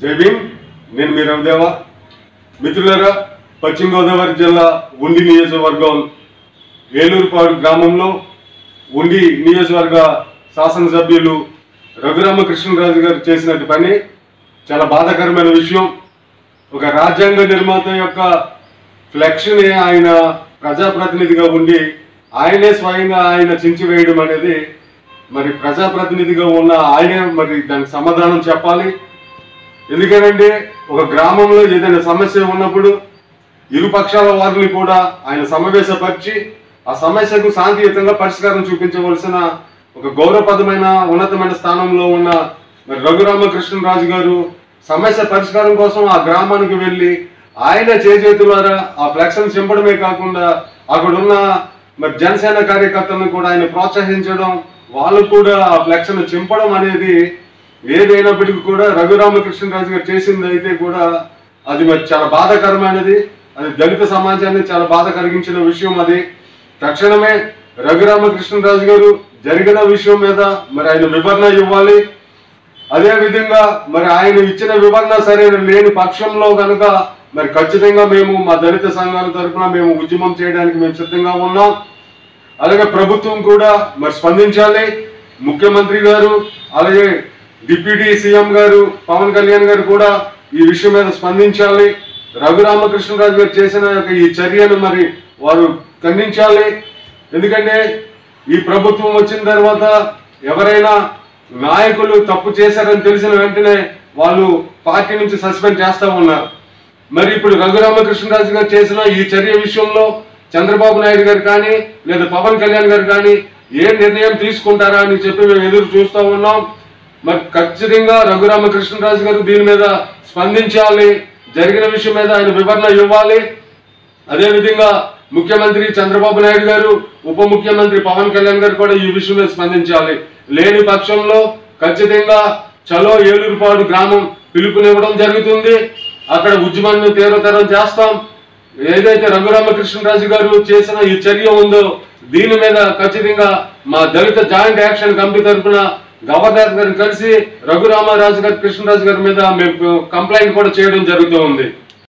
జై భీమ్. నేను మీ రవిదేవ. మిత్రులారా, పశ్చిమ గోదావరి జిల్లా ఉండి నియోజకవర్గం ఏలూరుపాడు గ్రామంలో ఉండి నియోజకవర్గ శాసనసభ్యులు రఘురామకృష్ణరాజు గారు చేసినట్టు పని చాలా బాధాకరమైన విషయం. ఒక రాజ్యాంగ నిర్మాత యొక్క ఫ్లెక్స్ని ఆయన ప్రజాప్రతినిధిగా ఉండి ఆయనే స్వయంగా ఆయన చించివేయడం అనేది మరి ప్రజాప్రతినిధిగా ఉన్న ఆయనే మరి దానికి సమాధానం చెప్పాలి. ఎందుకంటే ఒక గ్రామంలో ఏదైనా సమస్య ఉన్నప్పుడు ఇరు పక్షాల వారిని కూడా ఆయన సమావేశపరిచి ఆ సమస్యకు శాంతియుతంగా పరిష్కారం చూపించవలసిన ఒక గౌరవప్రదమైన ఉన్నతమైన స్థానంలో ఉన్న మరి రఘురామకృష్ణరాజు గారు సమస్య పరిష్కారం కోసం ఆ గ్రామానికి వెళ్ళి ఆయన చేతులారా ఆ ఫ్లెక్స్ని చింపడమే కాకుండా అక్కడున్న మరి జనసేన కార్యకర్తలను కూడా ఆయన ప్రోత్సహించడం, వాళ్ళు కూడా ఆ ఫ్లెక్స్ను చింపడం అనేది ఏదైనప్పటికీ కూడా రఘురామకృష్ణరాజు గారు చేసింది అయితే కూడా అది మరి చాలా బాధాకరమైనది. అది దళిత సమాజాన్ని చాలా బాధ కలిగించిన విషయం. అది తక్షణమే రఘురామకృష్ణరాజు గారు జరిగిన విషయం మీద మరి ఆయన వివరణ ఇవ్వాలి. అదే విధంగా మరి ఆయన ఇచ్చిన వివరణ సరైన లేని పక్షంలో కనుక మరి ఖచ్చితంగా మేము మా దళిత సంఘాల తరఫున మేము ఉద్యమం చేయడానికి మేము సిద్ధంగా ఉన్నాం. అలాగే ప్రభుత్వం కూడా మరి స్పందించాలి. ముఖ్యమంత్రి గారు అలాగే డిప్యూటీ సీఎం గారు పవన్ కళ్యాణ్ గారు కూడా ఈ విషయం మీద స్పందించాలి. రఘురామకృష్ణరాజు గారు చేసిన ఈ చర్యను మరి వారు ఖండించాలి. ఎందుకంటే ఈ ప్రభుత్వం వచ్చిన తర్వాత ఎవరైనా నాయకులు తప్పు చేశారని తెలిసిన వెంటనే వాళ్ళు పార్టీ నుంచి సస్పెండ్ చేస్తూ ఉన్నారు. మరి ఇప్పుడు రఘురామకృష్ణరాజు గారు చేసిన ఈ చర్య విషయంలో చంద్రబాబు నాయుడు గారు కానీ లేదా పవన్ కళ్యాణ్ గారు కానీ ఏ నిర్ణయం తీసుకుంటారా అని చెప్పి మేము ఎదురు చూస్తూ ఉన్నాం. మరి ఖచ్చితంగా రఘురామకృష్ణరాజు గారు దీని మీద స్పందించాలి. జరిగిన విషయం మీద ఆయన వివరణ ఇవ్వాలి. అదేవిధంగా ముఖ్యమంత్రి చంద్రబాబు నాయుడు గారు, ఉప ముఖ్యమంత్రి పవన్ కళ్యాణ్ గారు కూడా ఈ విషయం మీద స్పందించాలి. లేని పక్షంలో ఖచ్చితంగా చలో ఏలూరుపాడు గ్రామం పిలుపునివ్వడం జరుగుతుంది. అక్కడ ఉద్యమాన్ని తీవ్రతరం చేస్తాం. ఏదైతే రఘురామకృష్ణరాజు గారు చేసిన ఈ చర్య ఉందో దీని మీద ఖచ్చితంగా మా దళిత జాయింట్ యాక్షన్ కమిటీ తరఫున గవర్నర్ గారిని కలిసి రఘురామకృష్ణరాజు గారి మీద మేము కంప్లైంట్ కూడా చేయడం జరుగుతూ ఉంది.